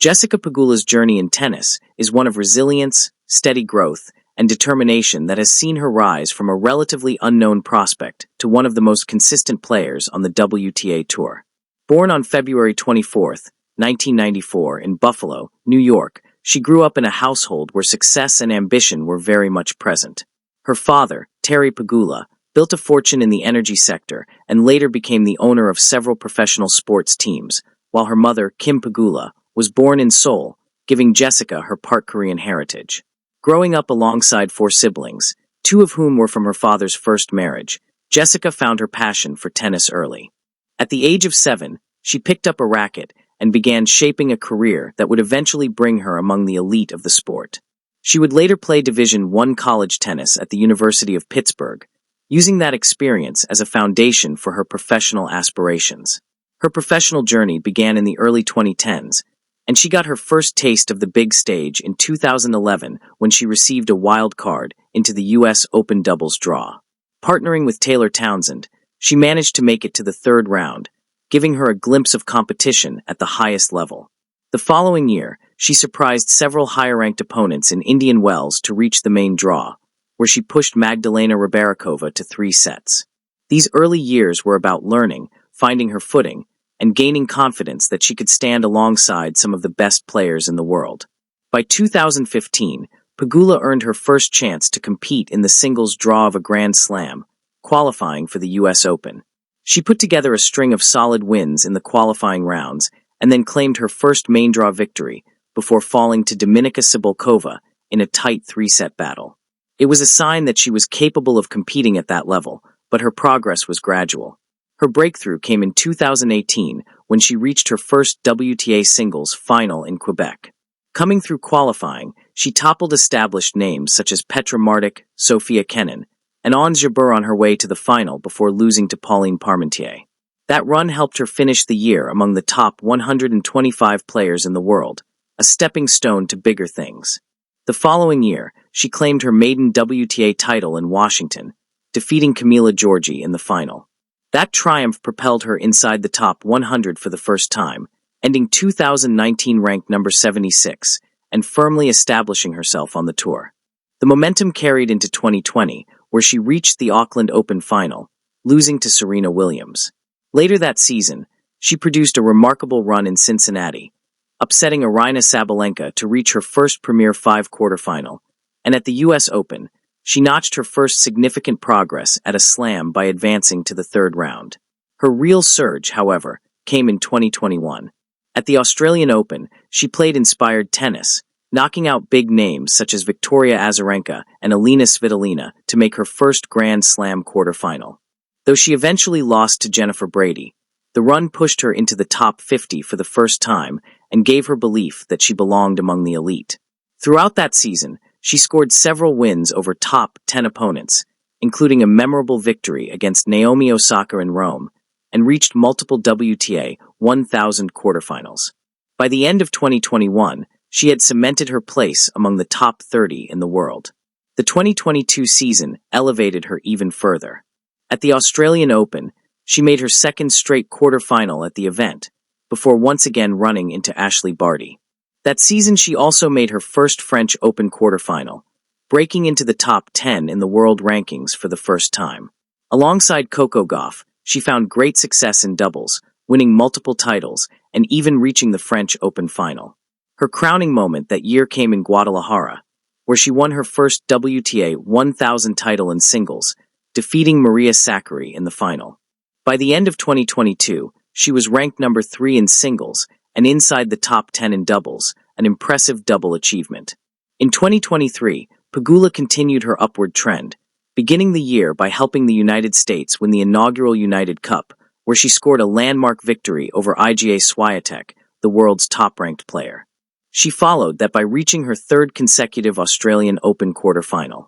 Jessica Pegula's journey in tennis is one of resilience, steady growth, and determination that has seen her rise from a relatively unknown prospect to one of the most consistent players on the WTA Tour. Born on February 24, 1994, in Buffalo, New York, she grew up in a household where success and ambition were very much present. Her father, Terry Pegula, built a fortune in the energy sector and later became the owner of several professional sports teams, while her mother, Kim Pegula, was born in Seoul, giving Jessica her part Korean heritage. Growing up alongside four siblings, two of whom were from her father's first marriage, Jessica found her passion for tennis early. At the age of 7, she picked up a racket and began shaping a career that would eventually bring her among the elite of the sport. She would later play Division I college tennis at the University of Pittsburgh, using that experience as a foundation for her professional aspirations. Her professional journey began in the early 2010s, and she got her first taste of the big stage in 2011 when she received a wild card into the U.S. Open doubles draw. Partnering with Taylor Townsend, she managed to make it to the third round, giving her a glimpse of competition at the highest level. The following year, she surprised several higher-ranked opponents in Indian Wells to reach the main draw, where she pushed Magdalena Rybarikova to 3 sets. These early years were about learning, finding her footing, and gaining confidence that she could stand alongside some of the best players in the world. By 2015, Pegula earned her first chance to compete in the singles draw of a Grand Slam, qualifying for the U.S. Open. She put together a string of solid wins in the qualifying rounds and then claimed her first main draw victory before falling to Dominika Cibulkova in a tight 3-set battle. It was a sign that she was capable of competing at that level, but her progress was gradual. Her breakthrough came in 2018 when she reached her first WTA singles final in Quebec. Coming through qualifying, she toppled established names such as Petra Martic, Sofia Kenin, and Ons Jabeur on her way to the final before losing to Pauline Parmentier. That run helped her finish the year among the top 125 players in the world, a stepping stone to bigger things. The following year, she claimed her maiden WTA title in Washington, defeating Camila Giorgi in the final. That triumph propelled her inside the top 100 for the first time, ending 2019 ranked number 76, and firmly establishing herself on the tour. The momentum carried into 2020, where she reached the Auckland Open final, losing to Serena Williams. Later that season, she produced a remarkable run in Cincinnati, upsetting Aryna Sabalenka to reach her first Premier 5 quarterfinal, and at the U.S. Open, she notched her first significant progress at a slam by advancing to the third round. Her real surge, however, came in 2021. At the Australian Open, she played inspired tennis, knocking out big names such as Victoria Azarenka and Alina Svitolina to make her first Grand Slam quarterfinal. Though she eventually lost to Jennifer Brady, the run pushed her into the top 50 for the first time and gave her belief that she belonged among the elite. Throughout that season, she scored several wins over top 10 opponents, including a memorable victory against Naomi Osaka in Rome, and reached multiple WTA 1000 quarterfinals. By the end of 2021, she had cemented her place among the top 30 in the world. The 2022 season elevated her even further. At the Australian Open, she made her second straight quarterfinal at the event, before once again running into Ashley Barty. That season she also made her first French Open quarterfinal, breaking into the top 10 in the world rankings for the first time. Alongside Coco Gauff, she found great success in doubles, winning multiple titles, and even reaching the French Open final. Her crowning moment that year came in Guadalajara, where she won her first WTA 1000 title in singles, defeating Maria Sakkari in the final. By the end of 2022, she was ranked number 3 in singles and inside the top 10 in doubles, an impressive double achievement. In 2023, Pegula continued her upward trend, beginning the year by helping the United States win the inaugural United Cup, where she scored a landmark victory over Iga Swiatek, the world's top-ranked player. She followed that by reaching her third consecutive Australian Open quarterfinal.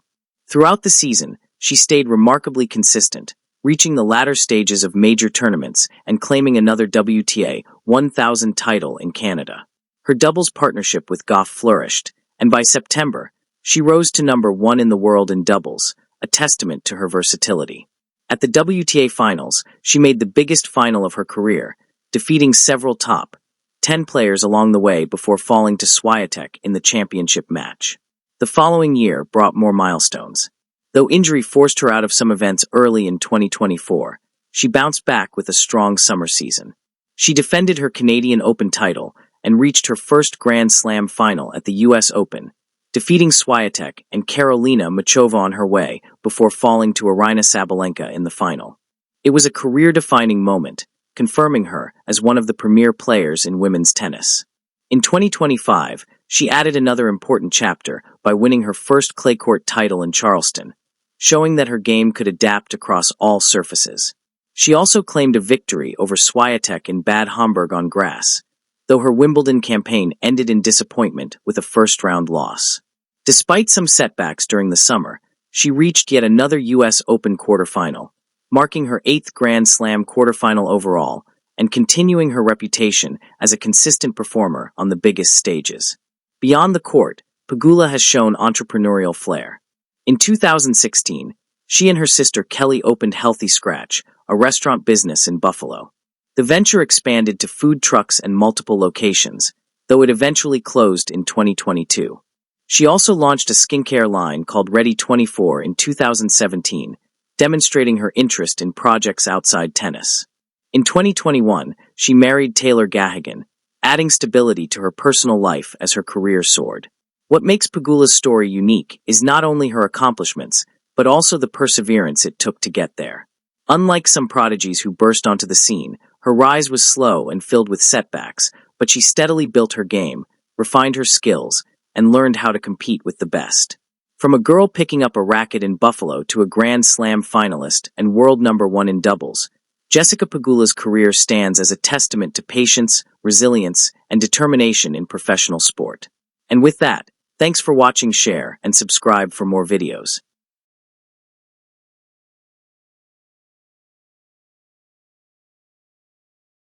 Throughout the season, she stayed remarkably consistent, reaching the latter stages of major tournaments and claiming another WTA 1000 title in Canada. Her doubles partnership with Gauff flourished, and by September, she rose to number 1 in the world in doubles, a testament to her versatility. At the WTA Finals, she made the biggest final of her career, defeating several top 10 players along the way before falling to Swiatek in the championship match. The following year brought more milestones. Though injury forced her out of some events early in 2024, she bounced back with a strong summer season. She defended her Canadian Open title and reached her first Grand Slam final at the US Open, defeating Swiatek and Karolina Muchova on her way before falling to Aryna Sabalenka in the final. It was a career-defining moment, confirming her as one of the premier players in women's tennis. In 2025, she added another important chapter by winning her first clay court title in Charleston, showing that her game could adapt across all surfaces. She also claimed a victory over Swiatek in Bad Homburg on grass, though her Wimbledon campaign ended in disappointment with a first-round loss. Despite some setbacks during the summer, she reached yet another US Open quarterfinal, marking her 8th Grand Slam quarterfinal overall and continuing her reputation as a consistent performer on the biggest stages. Beyond the court, Pegula has shown entrepreneurial flair. In 2016, she and her sister Kelly opened Healthy Scratch, a restaurant business in Buffalo. The venture expanded to food trucks and multiple locations, though it eventually closed in 2022. She also launched a skincare line called Ready 24 in 2017, demonstrating her interest in projects outside tennis. In 2021, she married Taylor Gahagan, adding stability to her personal life as her career soared. What makes Pegula's story unique is not only her accomplishments, but also the perseverance it took to get there. Unlike some prodigies who burst onto the scene, her rise was slow and filled with setbacks, but she steadily built her game, refined her skills, and learned how to compete with the best. From a girl picking up a racket in Buffalo to a Grand Slam finalist and world #1 in doubles, Jessica Pegula's career stands as a testament to patience, resilience, and determination in professional sport. And with that, thanks for watching, share, and subscribe for more videos.